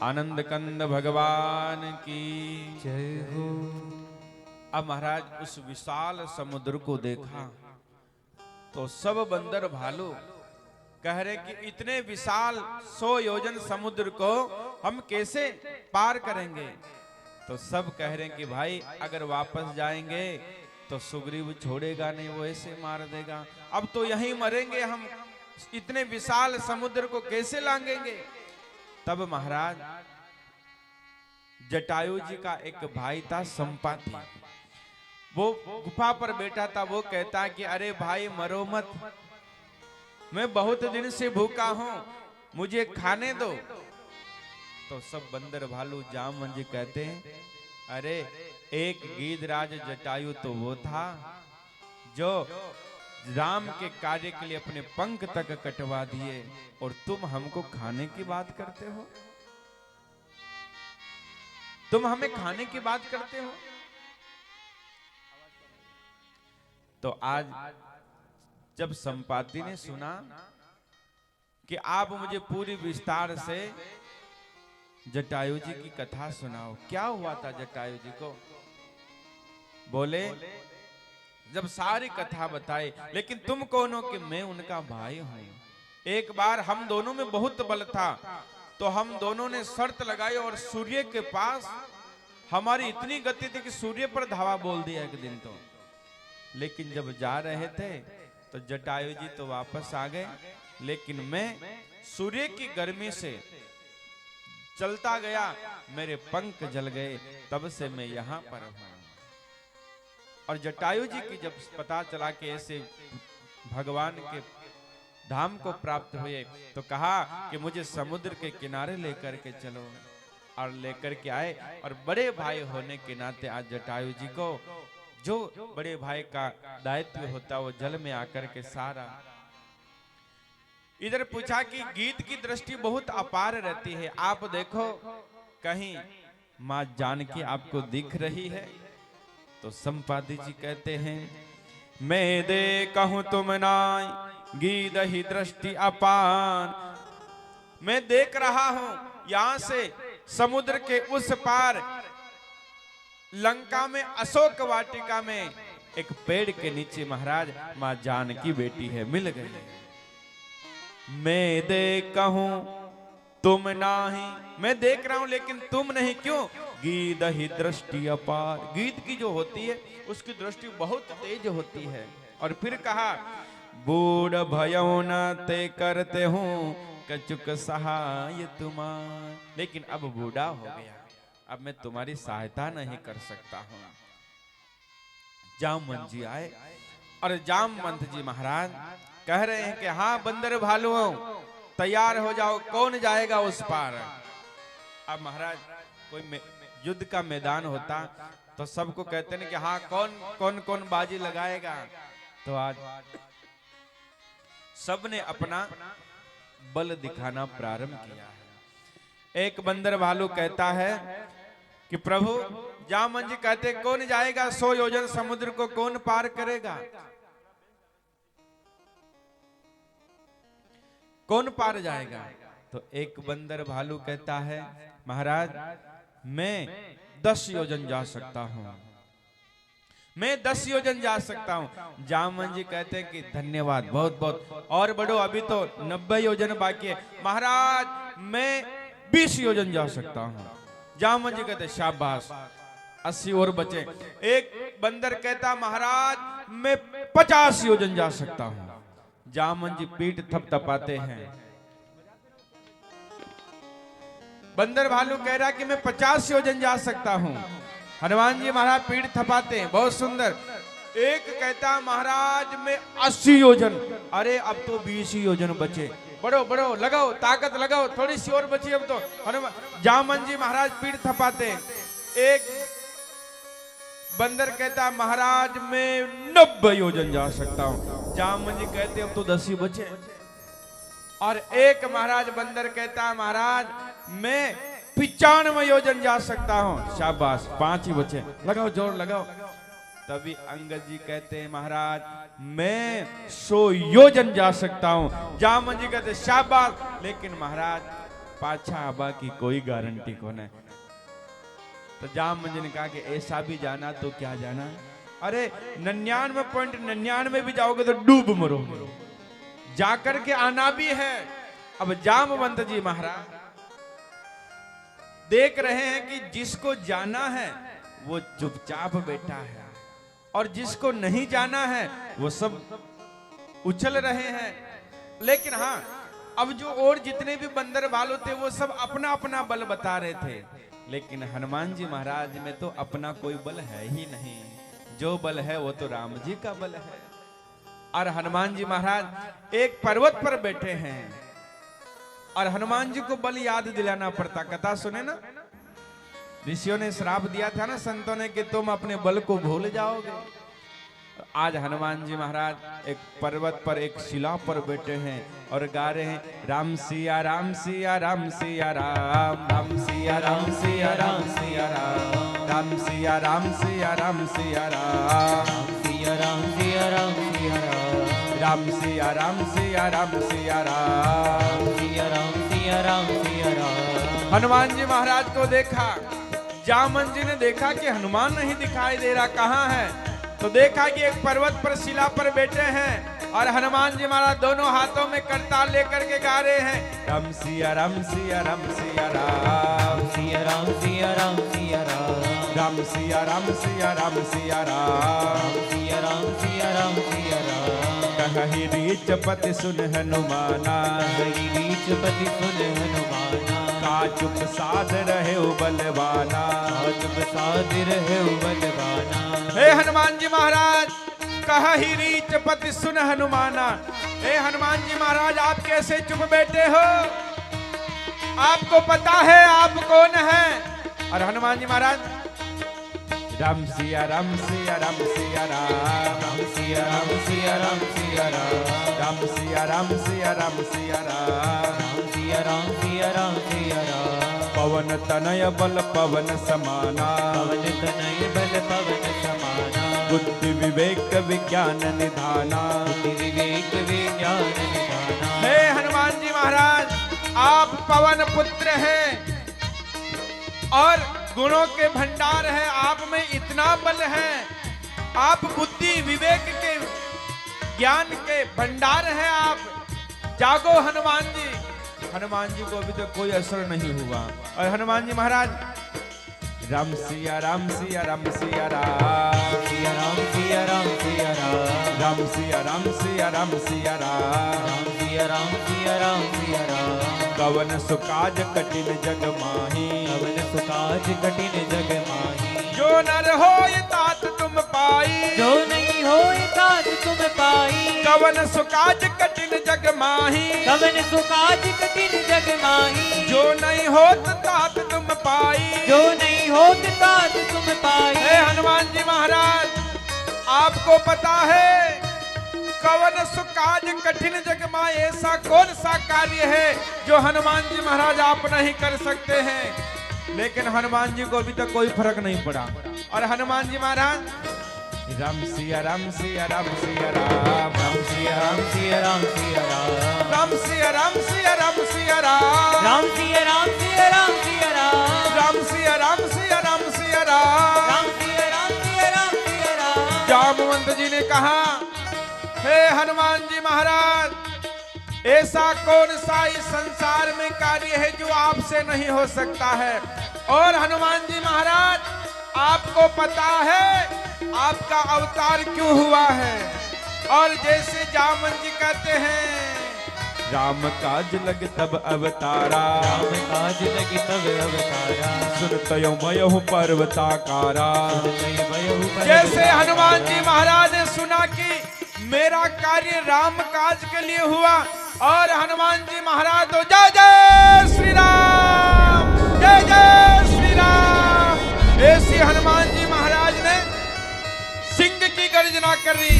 आनंद कंद भगवान की जय हो। अब महाराज उस विशाल समुद्र को देखा तो सब बंदर भालू कह रहे कि इतने विशाल 100 योजन समुद्र को हम कैसे पार करेंगे। तो सब कह रहे कि भाई अगर वापस जाएंगे तो सुग्रीव छोड़ेगा नहीं, वो ऐसे मार देगा। अब तो यहीं मरेंगे हम, इतने विशाल समुद्र को कैसे लांघेंगे। तब महाराज जटायु जी का एक भाई था संपाति, वो गुफा पर बैठा था। वो कहता कि अरे भाई मरो मत, मैं बहुत दिन से भूखा हूं, मुझे खाने दो। तो सब बंदर भालू जामवंत जी कहते हैं अरे एक गीधराज जटायु तो वो था जो राम के कार्य के लिए अपने पंख तक कटवा दिए, और तुम हमको खाने की बात करते हो, तुम हमें खाने की बात करते हो। तो आज जब संपाति ने सुना कि आप मुझे पूरी विस्तार से जटायु जी की कथा सुनाओ, क्या हुआ था जटायु जी को। बोले जब सारी कथा बताई, लेकिन तुम कौन हो। कि मैं उनका भाई हूं। एक बार हम दोनों में बहुत बल था, तो हम दोनों ने शर्त लगाई और सूर्य के पास हमारी इतनी गति थी कि सूर्य पर धावा बोल दिया एक दिन। तो लेकिन जब जा रहे थे तो जटायु जी तो वापस आ गए, लेकिन मैं सूर्य की गर्मी से चलता गया, मेरे पंख जल गए, तब से मैं यहां पर हूं। और जटायु जी की जब पता चला कि ऐसे भगवान के धाम को प्राप्त हुए, तो कहा कि मुझे समुद्र के किनारे लेकर के चलो, और लेकर के आए। और बड़े भाई होने के नाते आज जटायु जी को जो बड़े भाई का दायित्व होता वो जल में आकर के सारा। इधर पूछा कि गीत की दृष्टि बहुत अपार रहती है, आप देखो कहीं मां जानकी आपको दिख रही है। तो संपाति जी कहते हैं मैं दे कहूं तुम नाय गीत ही दृष्टि अपार। मैं देख रहा हूं यहां से समुद्र के उस पार लंका में अशोक वाटिका में एक पेड़ के नीचे महाराज मां जानकी बेटी है, मिल गई। मैं देखा हूं तुम नाही, मैं देख रहा हूं लेकिन तुम नहीं, क्यों। गीत ही दृष्टि अपार, गीत की जो होती है उसकी दृष्टि बहुत तेज होती है। और फिर कहा बूढ़ भयो न ते करते हूं कचुक सहाय तुम्हार। लेकिन अब बूढ़ा हो गया, अब मैं तुम्हारी सहायता नहीं कर सकता हूं। जामवंत जी आए और जामवंत जी महाराज कह रहे हैं कि हाँ बंदर भालुओं तैयार हो जाओ, कौन जाएगा उस पार। अब महाराज कोई युद्ध का मैदान होता तो सबको कहते हैं कि हाँ कौन कौन कौन बाजी लगाएगा। तो आज सबने अपना बल दिखाना प्रारंभ किया है। एक बंदर भालू कहता है कि प्रभु जामवंत जी कहते कौन जाएगा 100 योजन समुद्र को, कौन पार करेगा, कौन पार जाएगा। तो एक बंदर भालू कहता है महाराज मैं 10 योजन जा सकता हूं, मैं 10 योजन जा सकता हूं। जामवंत जी कहते हैं कि धन्यवाद, बहुत बहुत और बढ़ो, अभी तो 90 योजन बाकी है। महाराज मैं 20 योजन जा सकता हूं। जामवंत जी कहते शाबाश, 80 और बचे। एक बंदर कहता महाराज मैं 50 योजन जा सकता हूं। जामवंत जी पीठ थपथपाते हैं। बंदर भालू कह रहा कि मैं 50 योजन जा सकता हूं। हनुमान जी महाराज पीठ थपाते हैं, बहुत सुंदर। एक कहता महाराज मैं 80 योजन। अरे अब तो 20 योजन बचे, बढ़ो बढ़ो, लगाओ ताकत लगाओ, थोड़ी सी और बची अब तो। हनुमान जामवंत जी महाराज पीठ थपाते हैं। एक बंदर कहता महाराज मैं 90 योजन जा सकता हूं। जामवंत जी कहते अब तो 10 ही बचे। और एक महाराज बंदर कहता महाराज मैं 95 योजन जा सकता हूं। शाबाश, 5 ही बचे, लगाओ जोर लगाओ। तभी अंगद जी कहते हैं महाराज मैं 100 योजन जा सकता हूं। जामवंत जी कहते शाबाश, लेकिन महाराज पाछा आबा की कोई गारंटी को नहीं। तो जामवंत जी ने कहा कि ऐसा भी जाना तो क्या जाना, अरे 99.99 भी जाओगे तो डूब मरोगे, जाकर के आना भी है। अब जामवंत जी महाराज देख रहे हैं कि जिसको जाना है वो चुपचाप बैठा है और जिसको नहीं जाना है वो सब उछल रहे हैं। लेकिन हाँ, अब जो और जितने भी बंदर भालू थे वो सब अपना अपना बल बता रहे थे, लेकिन हनुमान जी महाराज में तो अपना कोई बल है ही नहीं। जो बल है वो तो राम जी का बल है। और हनुमान जी महाराज एक पर्वत पर बैठे हैं और हनुमान जी को बल याद दिलाना पड़ता। कथा सुने ना, ऋषियों ने श्राप दिया था ना संतों ने कि तुम अपने बल को भूल जाओगे। आज हनुमान जी महाराज एक पर्वत पर एक शिला पर बैठे हैं और गा रहे हैं राम सिया राम सिया राम सिया राम, राम सिया राम सिया राम सिया राम, राम सिया राम सिया राम सिया राम, राम सिया राम सिया राम सिया राम, राम सिया राम सिया राम सिया राम, सिया राम सिया राम सिया राम। हनुमान जी महाराज को देखा, जामवंत जी ने देखा कि हनुमान नहीं दिखाई दे रहा, कहाँ है? तो देखा कि एक पर्वत पर शिला पर बैठे हैं और हनुमान जी महाराज दोनों हाथों में करताल लेकर के गा रहे हैं राम सिया राम सिया राम सिया राम, सिया राम सिया राम सिया राम, राम सिया राम सिया राम सिया राम, सिया राम सिया राम सिया राम। कहि रीच पति सुन हनुमाना, कहि रीच पति सुन हनुमाना, का चुप साध रहे बलवाना, चुप साध रहे बलवाना। हे हनुमान जी महाराज, कहि रीच पति सुन हनुमाना। हे हनुमान जी महाराज, आप कैसे चुप बैठे हो? आपको पता है आप कौन है? और हनुमान जी महाराज राम सिया राम सिया राम सिया राम, राम सिया राम सिया राम सिया राम, राम सिया राम सिया राम सिया राम, राम सिया राम सिया राम सिया राम। पवन तनय बल पवन समाना, पवन तनय बल पवन समाना, बुद्धि विवेक विज्ञान निधाना, बुद्धि विवेक विज्ञान निधाना। हे हनुमान जी महाराज, आप पवन पुत्र हैं और गुणों के भंडार है, आप में इतना बल है, आप बुद्धि विवेक के ज्ञान के भंडार है। आप जागो हनुमान जी। हनुमान जी को अभी तक कोई असर नहीं हुआ और हनुमान जी महाराज राम सिया राम सिया राम सिया राम, सिया राम सिया राम सिया राम, राम सिया राम सिया राम सिया राम, राम सिया राम सिया राम सिया राम। कवन सुकाज कठिन जग माही, कवन सुकाज कठिन जग माही, जो नर होय तात तुम पाई, जो नहीं होय तात तुम पाई। कवन सुकाज कठिन जग माही, कवन सुकाज कठिन जग माही, जो नहीं होत तात तुम पाई, जो नहीं होत तात तुम पाई। हे हनुमान जी महाराज, आपको पता है कवन सुकाज कठिन जग मां, ऐसा कौन सा कार्य है जो हनुमान जी महाराज आप नहीं कर सकते हैं? लेकिन हनुमान जी को अभी तक कोई फर्क नहीं पड़ा और हनुमान जी महाराज राम सिया राम सिया राम सिया राम, राम सिया राम सिया राम सिया राम, राम सिया राम सिया राम सिया राम, राम सिया राम सिया राम सिया राम, राम सिया राम सिया राम सिया राम, राम सिया राम सिया राम सिया राम। जामवंत जी ने कहा हे हनुमान जी महाराज, ऐसा कौन सा इस संसार में कार्य है जो आपसे नहीं हो सकता है? और हनुमान जी महाराज, आपको पता है आपका अवतार क्यों हुआ है? और जैसे जामवंत जी कहते हैं राम काज लग तब अवतारा, राम काज लग तब अवतारा, सुनतयो मयहु पर्वताकारा। जैसे हनुमान जी महाराज ने सुना कि मेरा कार्य राम काज के लिए हुआ और हनुमान जी महाराज तो जय जय श्री राम, जय जय श्री राम। ऐसी हनुमान जी महाराज ने सिंह की गर्जना करी,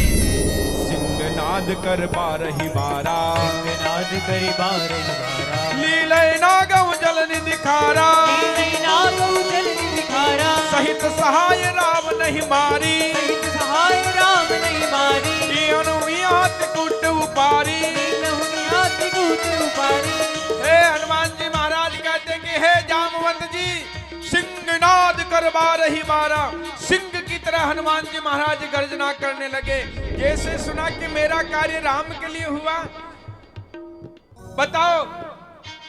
सिंहनाद कर बारही बारा, सिंहनाद करी बारही बारा, लीलय नागव जल निधिखारा, लीलय नागव जल निधिखारा, सहित सहाय राम नहीं मारी, सहित सहाय राम नहीं मारी, कुट उपारी, हे हनुमान जी महाराज कहते कि हे जामवंत जी, सिंहनाद कर बारही बारा। सिंह की तरह हनुमान जी महाराज गर्जना करने लगे। जैसे सुना कि मेरा कार्य राम के लिए हुआ। बताओ,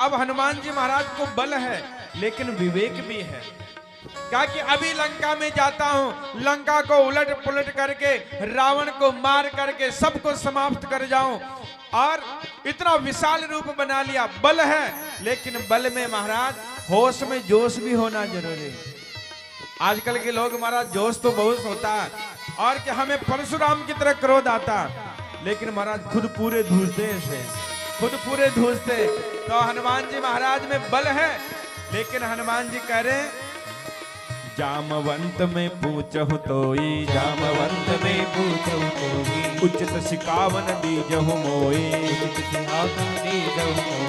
अब हनुमान जी महाराज को बल है लेकिन विवेक भी है। कहा कि अभी लंका में जाता हूं, लंका को उलट पुलट करके, रावण को मार करके सबको समाप्त कर जाऊं। और इतना विशाल रूप बना लिया, बल है, लेकिन बल में महाराज होश में जोश भी होना जरूरी। आजकल के लोग महाराज जोश तो बहुत होता है, और कि हमें परशुराम की तरह क्रोध आता, लेकिन महाराज खुद पूरे धूसते से, खुद पूरे धूसते। तो हनुमान जी महाराज में बल है, लेकिन हनुमान जी कह रहे जामवंत में पूछहु तोई, जामवंत में पूछहु तोई, उचित सिकावन दीजहु मोई।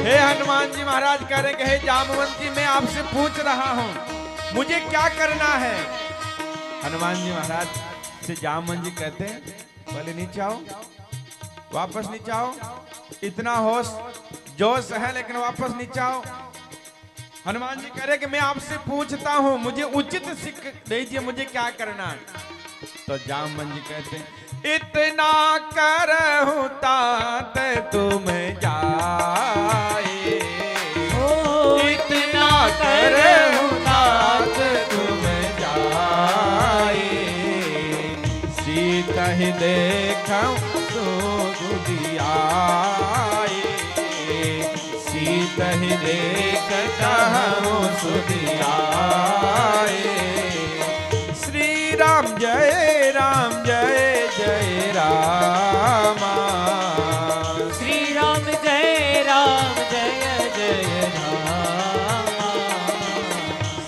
हे हनुमान जी महाराज कह रहे हे जामवंत जी, मैं आपसे पूछ रहा हूँ मुझे क्या करना है। हनुमान जी महाराज से जामवंत जी कहते हैं बोले नीचे आओ, वापस नीचे आओ। इतना होश जोश है लेकिन वापस नीचे आओ। हनुमान जी कह रहे कि मैं आपसे पूछता हूं, मुझे उचित सीख दीजिए, मुझे क्या करना है। तो जामवंत जी कहते हैं इतना करहूं तात तुम जाए, इतना करहूं तात तुम जाए, सीता ही देखूं तो गुदियाए, सीता ही देखता हूँ सुधियाए। श्री राम जय जय राम, श्री राम जय जय राम,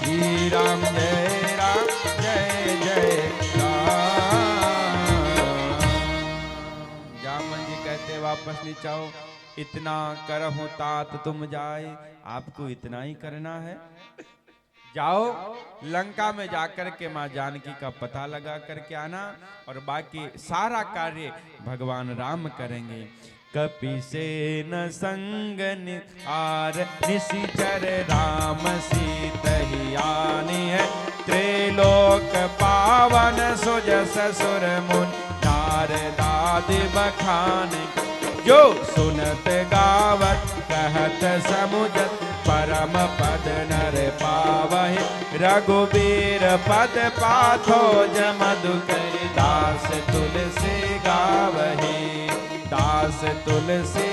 श्री राम जय जय राम। जामवंत जी कहते वापस नीचे आओ, इतना करहूं तात तुम जाए। आपको इतना ही करना है, जाओ लंका में जाकर के मां जानकी का पता लगा करके आना, और बाकी सारा कार्य भगवान राम करेंगे। कपि से न संग निहार निशिचर राम सीतहि आनी है, त्रिलोक पावन सुजस सुर मुन नारदादि बखान, जो सुनत गावत कहत समुझत परम पद नर पावहि, रघुबीर पद पाथो मधुकर दास तुलसी गावहि, दास तुलसी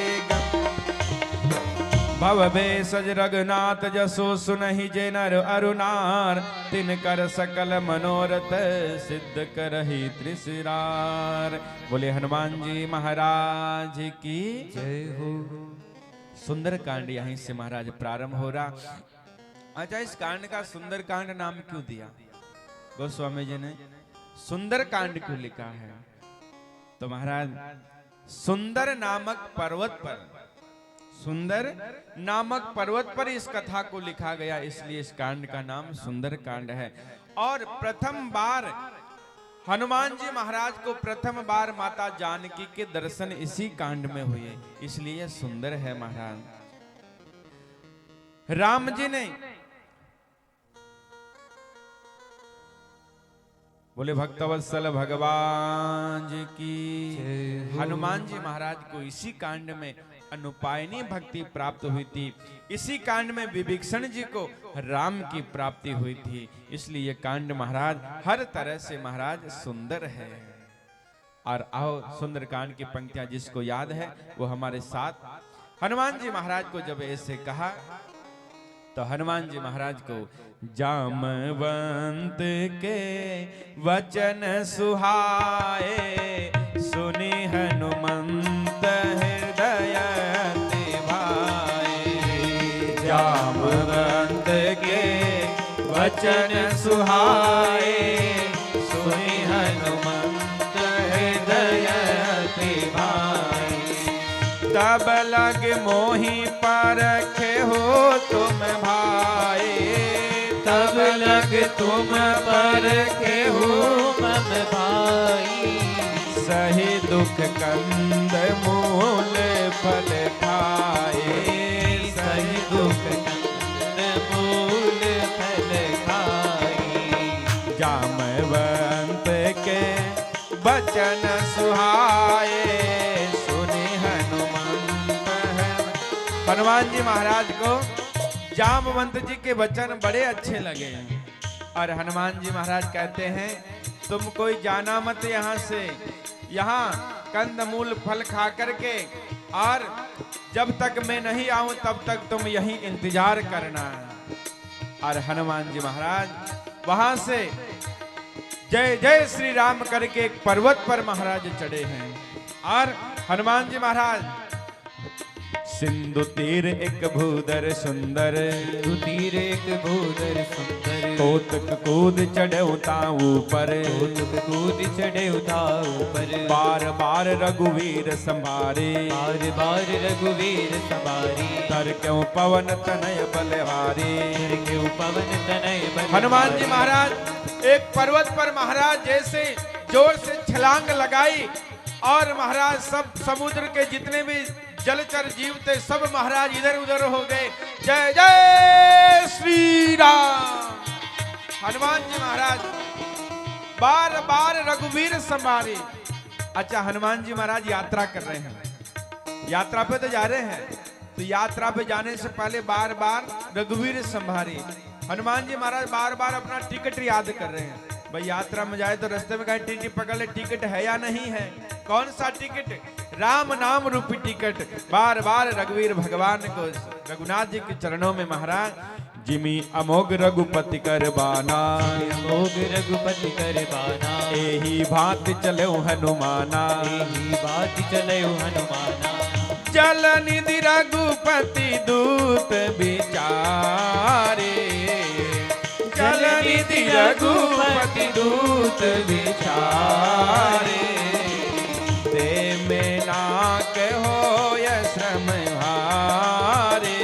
भव भेषज रघुनाथ जसो सुनहि जे नर अरुनार, तिनकर सकल मनोरथ सिद्ध करहि त्रिशिरार। बोले हनुमान जी महाराज की जय हो। सुंदर कांड यहीं से महाराज प्रारंभ हो रहा। अच्छा, इस कांड का सुंदर कांड नाम क्यों दिया? गोस्वामी जी ने सुंदर कांड क्यों लिखा है? तो महाराज सुंदर नामक पर्वत पर, सुंदर नामक पर्वत पर इस कथा को लिखा गया, इसलिए इस कांड का नाम सुंदर कांड है। और प्रथम बार हनुमान जी महाराज को प्रथम बार माता जानकी के दर्शन इसी कांड में हुए, इसलिए सुंदर है महाराज। राम जी ने बोले भक्तवत्सल भगवान जी की। हनुमान जी महाराज को इसी कांड में अनुपायनी भक्ति प्राप्त हुई थी, इसी कांड में विभीषण जी को राम की प्राप्ति हुई थी, इसलिए कांड महाराज हर तरह से महाराज सुंदर है। और आओ सुंदर कांड की पंक्तियां जिसको याद है वो हमारे साथ। हनुमान जी महाराज को जब ऐसे कहा तो हनुमान जी महाराज को जामवंत के वचन सुहाए, सुनी हनुमंत हृदय भाए। जामवंत के वचन सुहाए, सुनी हनुमंत हृदय भाए। तब लग मोहि परखे हो तुम भाई, तब लग तुम परखे हो मम भाई। सही दुख कंद मूल फल खाए, सही दुख कंद बचन सुहाए सुने हनुमंत हनुमान जी महाराज को जामवंत जी के वचन बड़े अच्छे लगे और हनुमान जी महाराज कहते हैं तुम कोई जाना मत यहाँ से, यहाँ कंदमूल फल खा करके और जब तक मैं नहीं आऊं तब तक तुम यहीं इंतजार करना। और हनुमान जी महाराज वहां से जय जय श्री राम करके एक पर्वत पर महाराज चढ़े हैं। और हनुमान जी महाराज सिंधु तीर एक भूधर सुंदर, तीर एक भूधर सुंदर, कोतक कूद चढ़े उता ऊपर, कोतक कूद चढ़े उता ऊपर, बार बार रघुवीर संभारे, बार बार रघुवीर संभारी, तर क्यों पवन तनय बलहारी, तर क्यों पवन तनय बलहारी। हनुमान जी महाराज एक पर्वत पर महाराज जैसे जोर से छलांग लगाई और महाराज सब समुद्र के जितने भी जलचर जीव थे सब महाराज इधर उधर हो गए। जय जय श्री राम। हनुमान जी महाराज बार बार रघुवीर संभारे। अच्छा हनुमान जी महाराज यात्रा कर रहे हैं, यात्रा पे तो जा रहे हैं, तो यात्रा पे जाने से पहले बार बार रघुवीर संभारे। हनुमान जी महाराज बार बार अपना टिकट याद कर रहे हैं, भाई यात्रा में जाए तो रास्ते में कहीं टिकट पकड़ ले, टिकट है या नहीं है, कौन सा टिकट, राम नाम रूपी टिकट। बार बार रघुवीर भगवान को रघुनाथ जी के चरणों में महाराज जिमी अमोघ रघुपति कर बाना, अमोघ रघुपति कर बाना, एही भांति चले हनुमाना, एही भांति चले हनुमाना। जल निधि रघुपति दूत विचारे, जल निधि रघुपति दूत विचारे, ते में नाक हो य श्रम हारे,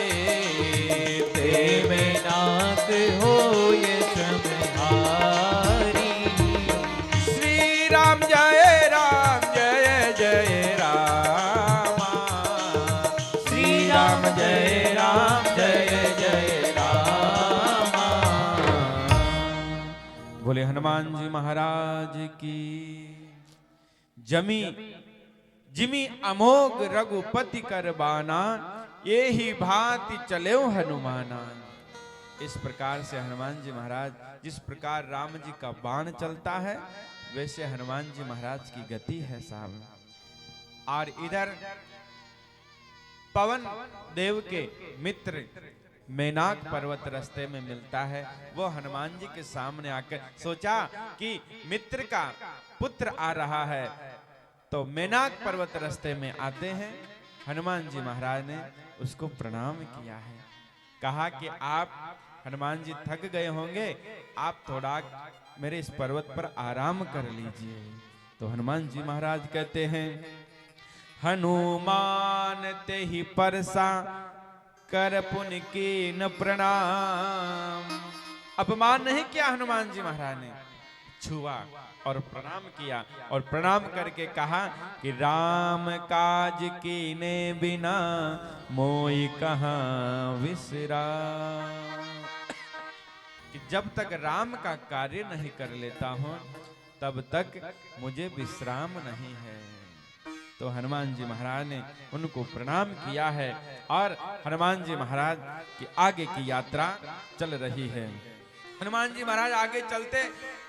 ते में नाक हो ये श्रम हारी। श्री राम जय जय राम, श्री राम जय जय राम। बोले हनुमान जी महाराज की। जमी जिमी अमोघ रघुपति कर बाना, ये ही भांति चले हनुमाना। इस प्रकार से हनुमान जी महाराज जिस प्रकार राम जी का बाण चलता है वैसे हनुमान जी महाराज की गति है साहब। और इधर पवन देव के मित्र मेनाक पर्वत रास्ते में मिलता है, वो हनुमान जी के सामने आकर सोचा कि मित्र का पुत्र आ रहा है, तो मेनाक पर्वत रास्ते में आते हैं। हनुमान जी महाराज ने उसको प्रणाम किया है, कहा कि आप हनुमान जी थक गए होंगे, आप थोड़ा मेरे इस पर्वत पर आराम कर लीजिए। तो हनुमान जी महाराज कहते हैं हनुमान ते ही परसा कर पुन की न प्रणाम। अपमान नहीं किया हनुमान जी महाराज ने, छुआ और प्रणाम किया और प्रणाम करके कहा कि राम काज कीने बिना मोई कहाँ विसरा, कि जब तक राम का कार्य नहीं कर लेता हूं तब तक मुझे विश्राम नहीं है। तो हनुमान जी महाराज ने उनको प्रणाम किया है और हनुमान जी महाराज की आगे की यात्रा चल रही है। हनुमान जी महाराज आगे चलते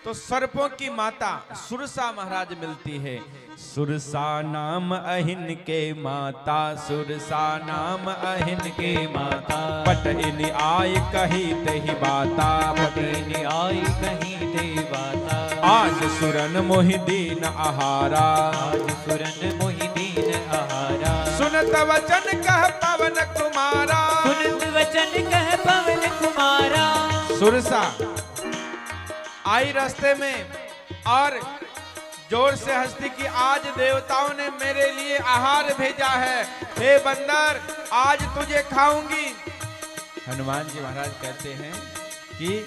तो सर्पों की माता सुरसा महाराज मिलती है। सुरसा नाम अहिन के माता, सुरसा नाम अहिन के माता, पटइन आई कही तेहि बाता, पटइन आई कही तेहि बाता। आज सुरन मोहि दीन आहारा, आज सुरन मोहि दीन आहारा। सुनत वचन कह पवन कुमारा, सुनत वचन कह पवन कुमारा। सुरसा आई रास्ते में और जोर से हंसती कि आज देवताओं ने मेरे लिए आहार भेजा है, हे बंदर आज तुझे खाऊंगी। हनुमान जी महाराज कहते हैं कि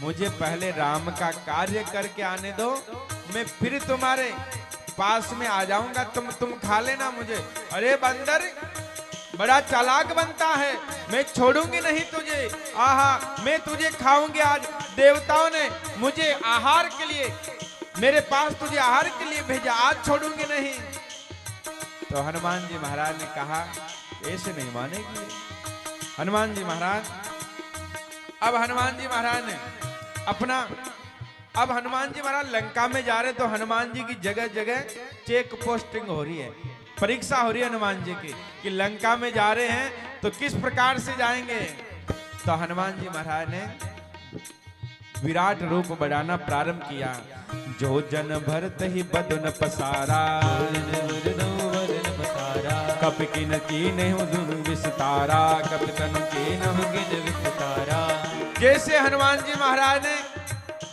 मुझे पहले राम का कार्य करके आने दो, मैं फिर तुम्हारे पास में आ जाऊंगा, तुम खा लेना मुझे। अरे बंदर बड़ा चालाक बनता है, मैं छोड़ूंगी नहीं तुझे, आहा मैं तुझे खाऊंगी। आज देवताओं ने मुझे आहार के लिए मेरे पास तुझे आहार के लिए भेजा, आज छोड़ूंगी नहीं। तो हनुमान जी महाराज ने कहा ऐसे नहीं मानेगी हनुमान जी महाराज। अब हनुमान जी महाराज ने अपना, अब हनुमान जी महाराज लंका में जा रहे, तो हनुमान जी की जगह जगह चेक पोस्टिंग हो रही है, परीक्षा हो रही है हनुमान जी की कि लंका में जा रहे हैं तो किस प्रकार से जाएंगे। तो हनुमान जी महाराज ने विराट रूप बढ़ाना प्रारंभ किया। जो जन भरत ही बदन पसारा, कप किन कीन विस्तारा, कप तनु कीन विस्तारा। जैसे हनुमान जी महाराज ने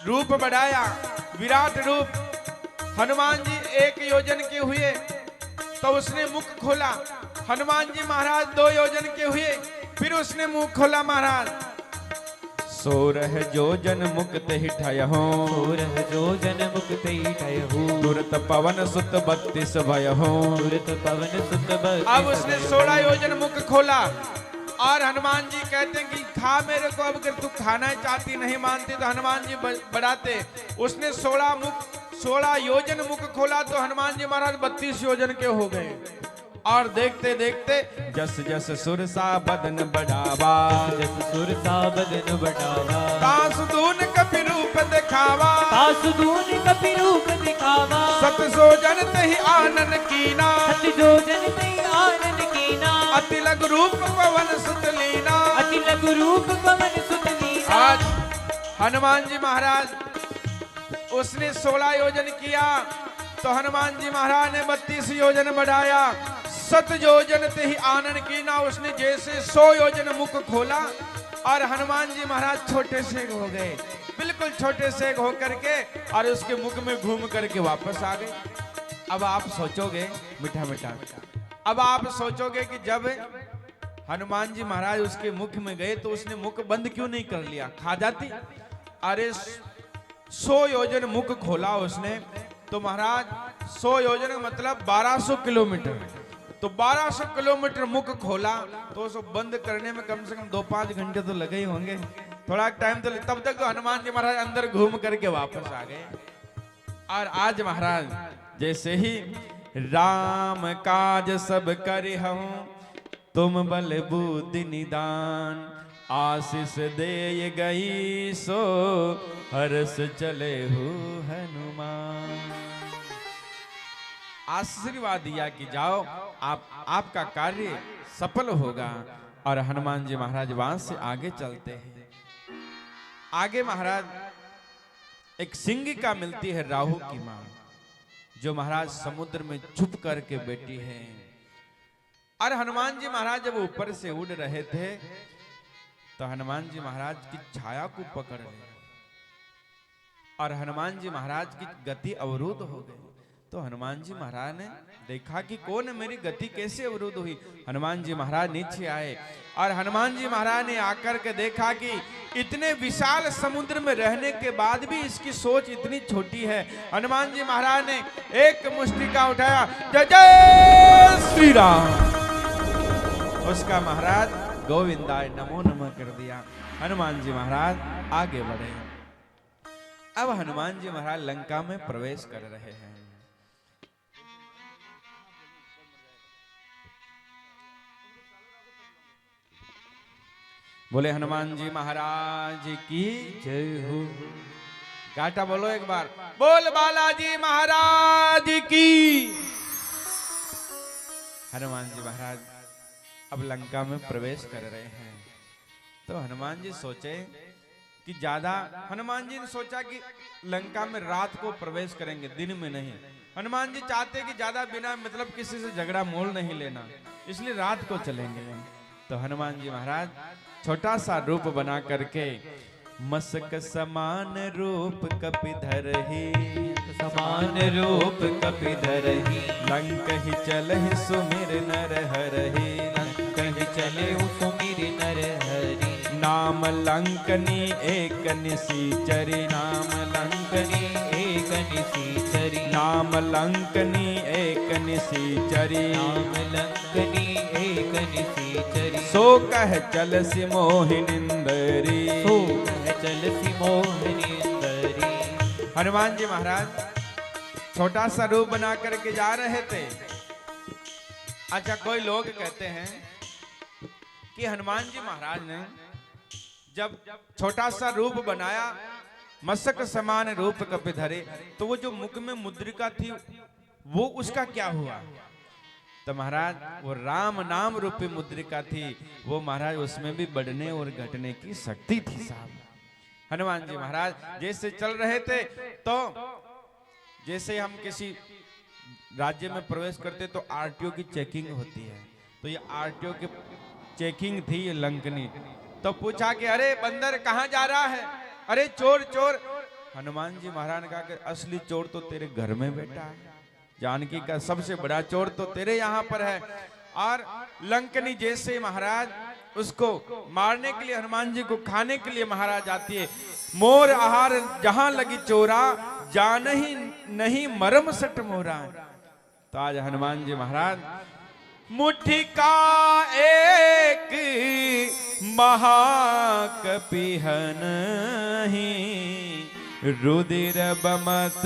रूप बढ़ाया, विराट रूप, हनुमान जी 1 योजन के हुए तो उसने मुख खोला। हनुमान जी महाराज 2 योजन के हुए, फिर उसने मुख खोला महाराज। 16 योजन मुक्त हिठयहु, 16 योजन मुक्त हिठयहु, तुरत पवन सुत 32 भयहु, तुरत पवन सुत 32। अब उसने 16 योजन मुख खोला और हनुमान जी कहते हैं कि खा मेरे को, अब अगर तू खाना चाहती नहीं मानती तो हनुमान जी बढ़ाते। उसने 16 योजन मुख खोला तो हनुमान जी महाराज 32 योजन के हो गए। और देखते देखते जस जस सुरसा बदन बढ़ावा, जस सुरसा बदन बढ़ावा, तासुदून कपि रूप दिखावा, तासुदून कपि रूप दिखावा, 7 योजन तहि आनन कीना, 7 योजन तहि आनन कीना, अति लघु रूप पवन सुत लीना, अति लघु रूप पवन सुत लीना। आज हनुमान जी महाराज उसने 16 योजन किया तो हनुमान जी महाराज ने 32 योजन बढ़ाया। 7 योजन ते ही आनन कीना, उसने जैसे 100 योजन मुख खोला और हनुमान जी महाराज छोटे से हो गए, बिल्कुल छोटे से हो करके और उसके मुख में घूम करके वापस आ गए। अब आप सोचोगे मीठा मीठा, अब आप सोचोगे कि जब हनुमान जी महाराज उसके मुख में गए तो उसने मुख बंद क्यों नहीं कर लिया, खा जाती। अरे 100 योजन मुख खोला उसने तो महाराज 100 योजन मतलब 1200 किलोमीटर, तो 1200 किलोमीटर मुख खोला तो उसको बंद करने में कम से कम 2-5 घंटे तो लगे ही होंगे, थोड़ा टाइम तो। तब तक तो हनुमान जी महाराज अंदर घूम करके वापस आ गए। और आज महाराज जैसे ही राम काज सब करिहूं, तुम बल बुद्धि निदान, आशीष दे गई सो हर्ष चले हो हनुमान। आशीर्वाद दिया कि जाओ आपका कार्य सफल होगा। और हनुमान जी महाराज वहां से आगे चलते हैं। आगे महाराज एक सिंगिका मिलती है राहु की मां, जो महाराज समुद्र में छुप करके बैठी है। और हनुमान जी महाराज जब ऊपर से उड़ रहे थे तो हनुमान जी महाराज की छाया को पकड़ लिया और हनुमान जी महाराज की गति अवरुद्ध हो गई। तो हनुमान जी महाराज ने देखा कि कौन मेरी गति कैसे अवरुद्ध हुई। हनुमान जी महाराज नीचे आए और हनुमान जी महाराज ने आकर के देखा कि इतने विशाल समुद्र में रहने के बाद भी इसकी सोच इतनी छोटी है। हनुमान जी महाराज ने एक मुष्टिका उठाया, जय जय श्री राम, उसका महाराज गोविंदाय नमो नमः कर दिया। हनुमान जी महाराज आगे बढ़े। अब हनुमान जी महाराज लंका में प्रवेश कर रहे हैं। बोले हनुमान जी महाराज की जय हो। गाटा बोलो एक बार, बोल बालाजी महाराज की। हनुमान जी महाराज अब लंका में प्रवेश कर रहे हैं। तो हनुमान जी सोचे कि ज्यादा, हनुमान जी ने सोचा कि लंका में रात को प्रवेश करेंगे, दिन में नहीं। हनुमान जी चाहते कि ज्यादा बिना मतलब किसी से झगड़ा मोल नहीं लेना, इसलिए रात को चलेंगे। तो हनुमान जी महाराज छोटा सा रूप बना करके मसक समान रूप कपिधर ही, समान रूप कपिधर ही, लंक ही चलहि सुमिर नर हरहि, लंक ही चले सुमिर नर हरि। नाम लंकनी एक निसीचरी, नाम लंकनी एक निसीचरी, नाम लंकनी एक निसीचरी, नाम लंकनी एक निसीचरी। सो कह चल सी मोहिनिंदरी, सो कह चल सी मोहिनिंदरी। हनुमान जी महाराज छोटा सा रूप बना करके जा रहे थे। अच्छा, कोई लोग कहते हैं कि हनुमान जी महाराज ने जब छोटा सा रूप बनाया, मस्तक समान रूप कपि धरे, तो वो जो मुख में मुद्रिका थी वो उसका क्या हुआ? तो महाराज वो राम नाम रूपी मुद्रिका थी, वो महाराज उसमें भी बढ़ने और घटने की शक्ति थी साहब। हनुमान जी महाराज जैसे चल रहे थे, तो जैसे हम किसी राज्य में प्रवेश करते तो आरटीओ की चेकिंग होती है, तो ये आरटीओ की चेकिंग थी ये लंकनी। तो पूछा कि अरे बंदर कहाँ जा रहा है? अरे चोर चोर। हनुमान जी महाराज ने कहा कि असली चोर तो तेरे घर में बैठा है, जानकी का सबसे बड़ा चोर तो तेरे यहाँ पर है। और लंकनी जैसे महाराज उसको मारने के लिए, हनुमान जी को खाने के लिए महाराज आती है। मोर आहार जहां लगी चोरा, जान ही नहीं मरम सट मोरा। तो आज हनुमान जी महाराज मुट्ठी का एक महाकपिहन ही, रुदिर बमत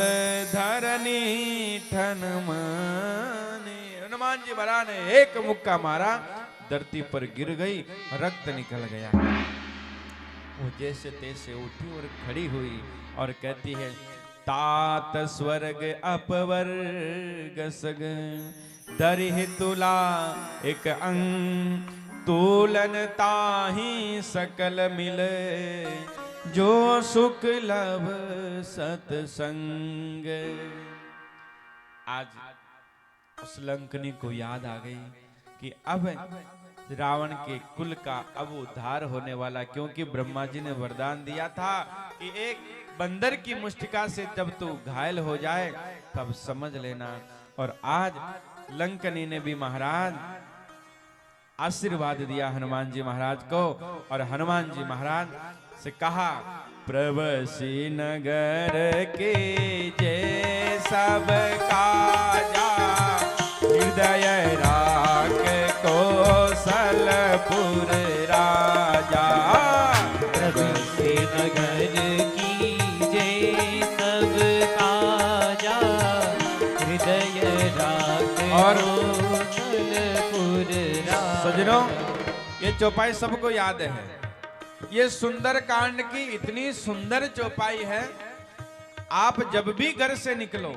धरनी ठन माने। हनुमान जी महाराज ने एक मुक्का मारा, धरती पर गिर गई, रक्त निकल गया। वो जैसे तैसे उठी और खड़ी हुई और कहती है, तात स्वर्ग अपवर्ग सग, दरिह तुला एक अंग, तूलन ताही सकल मिले, जो सुख लभ सतसंग। आज उस लंकनी को याद आ गई कि अब रावण के कुल का अब उद्धार होने वाला, क्योंकि ब्रह्मा जी ने वरदान दिया था कि एक बंदर की मुष्टिका से जब तू घायल हो जाए तब समझ लेना। और आज लंकनी ने भी महाराज आशीर्वाद दिया हनुमान जी महाराज को, और हनुमान जी महाराज से कहा, प्रवसी नगर के जय सब काजा, हृदय राख कौशलपुर राजा। प्रवसी नगर की जय सब काजा, हृदय राख और कौशलपुर राजा। सजनों, ये चौपाई सबको याद है। ये सुंदर कांड की इतनी सुंदर चौपाई है। आप जब भी घर से निकलो,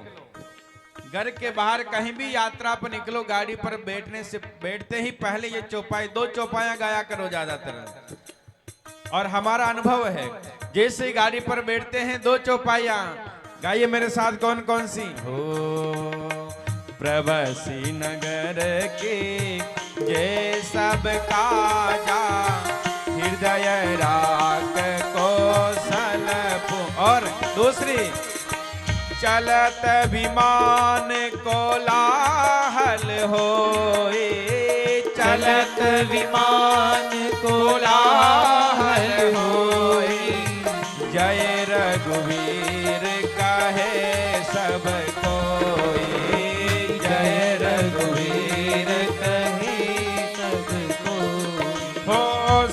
घर के बाहर कहीं भी यात्रा पर निकलो, गाड़ी पर बैठते ही पहले ये चौपाई, 2 चौपाइयां गाया करो ज्यादातर। और हमारा अनुभव है, जैसे ही गाड़ी पर बैठते हैं 2 चौपाइयां गाइए मेरे साथ। कौन कौन सी? हो प्रवसी नगर के जय सब काजा, हृदय राख कौशलपुर। और दूसरी, चलत विमान कोलाहल होए, चलत विमान कोलाहल होए, जय रघुवीर कहे सब कोई, जय रघुवीर कहे सब कोई। हो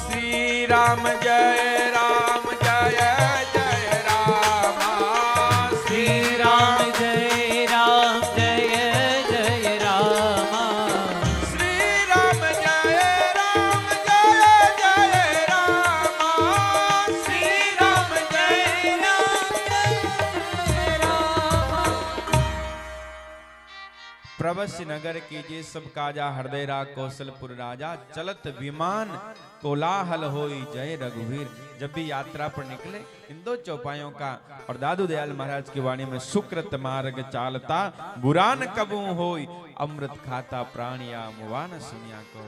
श्री राम जय राम जय जय राम, श्री राम जय राम जय जय राम, श्री राम जय राम जय जय राम, श्री राम जय राम जय राम। प्रवस्य नगर कीजिए सब काजा, हृदय राख कौशलपुर राजा, चलत विमान कोलाहल होई, जय रघुवीर। जब भी यात्रा पर निकले इन 2 चौपाइयों का, और दादू दयाल महाराज की वाणी में, सुकृत मार्ग चालता, बुरान कबू होई, अमृत खाता प्राणिया मुवान सुनिया को।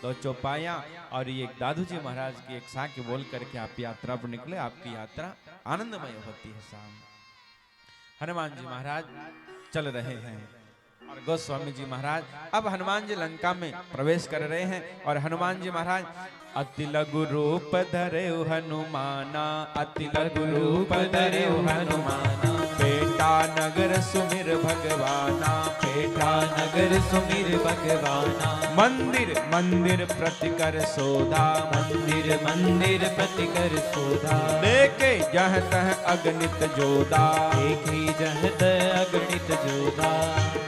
2 चौपाइयां और ये दादू जी महाराज की एक साक्ष्य बोल करके आप यात्रा पर निकले, आपकी यात्रा आनंदमय होती है। शाम हनुमान जी महाराज चल रहे हैं और गोस्वामी जी महाराज अब हनुमान जी लंका में प्रवेश कर रहे हैं। और हनुमान जी महाराज अति लघु रूप धरे हनुमाना, अति लघु रूप धरे हनुमाना, पेटा नगर सुमिर भगवाना, पेटा नगर कर सुमिर भगवाना। मंदिर मंदिर प्रति कर सोधा, मंदिर मंदिर प्रति कर सोधा। देखे जह तह अगणित जोधा, देखी जहत अगणित जोधा।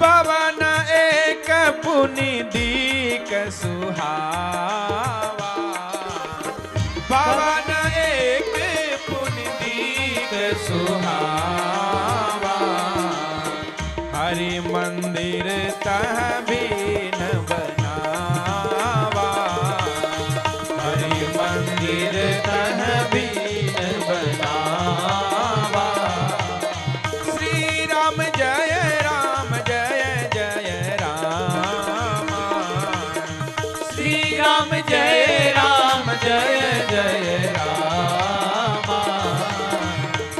पवन एक पुनि दीक सुहावा, पवन एक पुनि दीक सुहावा। हरि मंदिर तह बीन बनावा, हरि मंदिर तह बीन बनावा। श्री राम जय राम जय जय राम, श्री राम जय राम जय जय राम,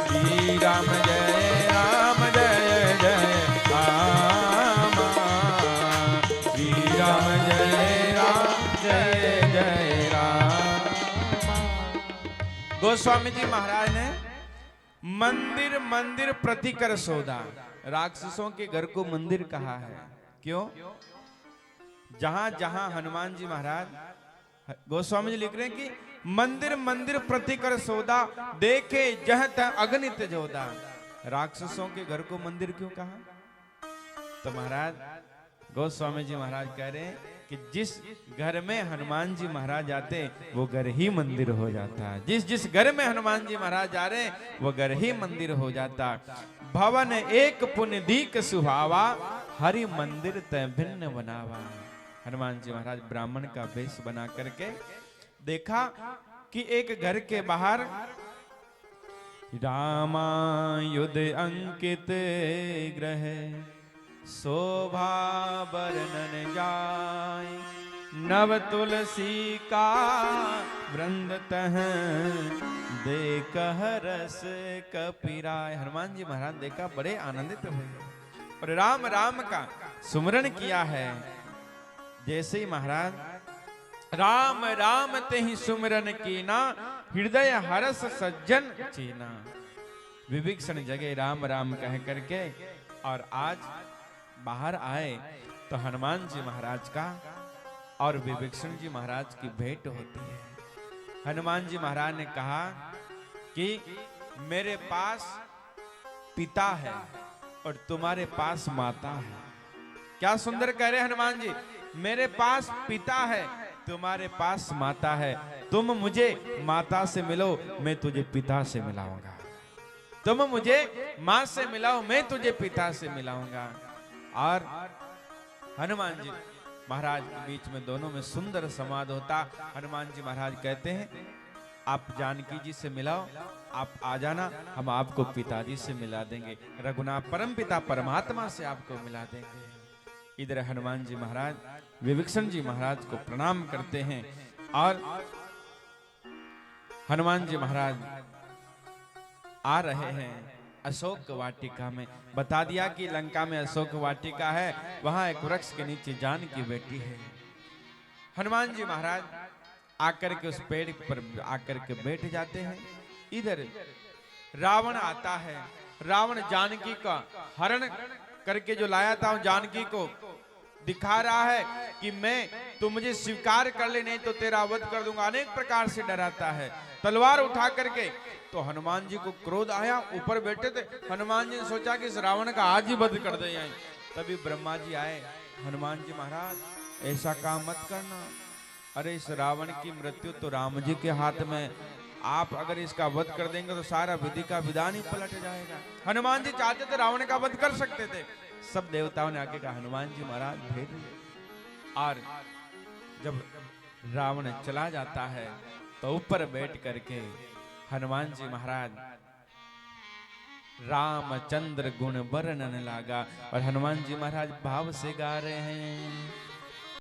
श्री राम जय राम जय जय राम, श्री राम जय राम। गोस्वामी जी महाराज ने मंदिर मंदिर प्रति कर सौदा, राक्षसों के घर को मंदिर कहा है। क्यों? जहां जहां हनुमान जी महाराज, गोस्वामी जी लिख रहे हैं कि मंदिर मंदिर प्रति कर सौदा, देखे जह तह अगणित जोधा। राक्षसों के घर को मंदिर क्यों कहा? तो महाराज गोस्वामी जी महाराज कह रहे हैं कि जिस घर में हनुमान जी महाराज आते वो घर ही मंदिर हो जाता है। जिस जिस घर में हनुमान जी महाराज आ रहे हैं वो घर ही मंदिर हो जाता। भवन एक पुण्य दीक सुहावा, हरि मंदिर तय भिन्न बनावा। हनुमान जी महाराज ब्राह्मण का वेश बना करके देखा कि एक घर के बाहर रामायुध अंकित ग्रह, शोभा वर्णन जाय, नव तुलसी का वृंद तह देखह रस कपिराय। हनुमान जी महाराज देखा, बड़े आनंदित हुए और राम राम का सुमरण किया है। जैसे ही महाराज राम राम तेहि सुमरन कीना, हृदय हरस सज्जन चीना। विभीषण जगह राम राम कह करके और आज बाहर आए तो हनुमान जी महाराज का और विभीषण जी महाराज की भेंट होती है। हनुमान जी महाराज ने कहा कि मेरे पास पिता है और तुम्हारे पास माता है। क्या सुंदर कह रहे हनुमान जी, मेरे पास पिता है तुम्हारे पास माता है, तुम मुझे माता से मिलो मैं तुझे पिता से मिलाऊंगा, तुम मुझे मां से मिलाओ मैं तुझे पिता से मिलाऊंगा। और हनुमान जी महाराज के बीच में दोनों में सुंदर संवाद होता। हनुमान जी महाराज कहते हैं आप जानकी जी से मिलाओ, आप आ जाना, हम आपको पिताजी से मिला देंगे, रघुनाथ परम पिता परमात्मा से आपको मिला देंगे। इधर हनुमान जी महाराज विभीषण जी महाराज को प्रणाम करते हैं और हनुमान जी महाराज आ रहे हैं अशोक वाटिका में। बता दिया कि लंका में अशोक वाटिका है, वहां एक वृक्ष के नीचे जानकी बैठी है। हनुमान जी महाराज आकर के उस पेड़ पर आकर के बैठ जाते हैं। इधर रावण आता है, रावण जानकी का हरण करके जो लाया था जानकी को दिखा रहा है कि मैं तू मुझे स्वीकार कर ले नहीं तो तेरा वध कर दूंगा, अनेक प्रकार से डराता है। तलवार उठा करके तो हनुमान जी को क्रोध आया, ऊपर बैठे थे, हनुमान जी ने सोचा कि इस रावण का आज ही वध कर दे जाए। तभी ब्रह्मा जी आए, हनुमान जी महाराज ऐसा काम मत करना, अरे इस रावण की मृत्यु तो राम जी के हाथ में, आप अगर इसका वध कर देंगे तो सारा विधि का विधान ही पलट जाएगा। हनुमान जी चाहते थे रावण का वध कर सकते थे। सब देवताओं ने आके कहा हनुमान जी महाराज भेज। और जब रावण चला जाता है तो ऊपर बैठ करके हनुमान जी महाराज रामचंद्र गुण वर्णन लगा और हनुमान जी महाराज भाव से गा रहे हैं।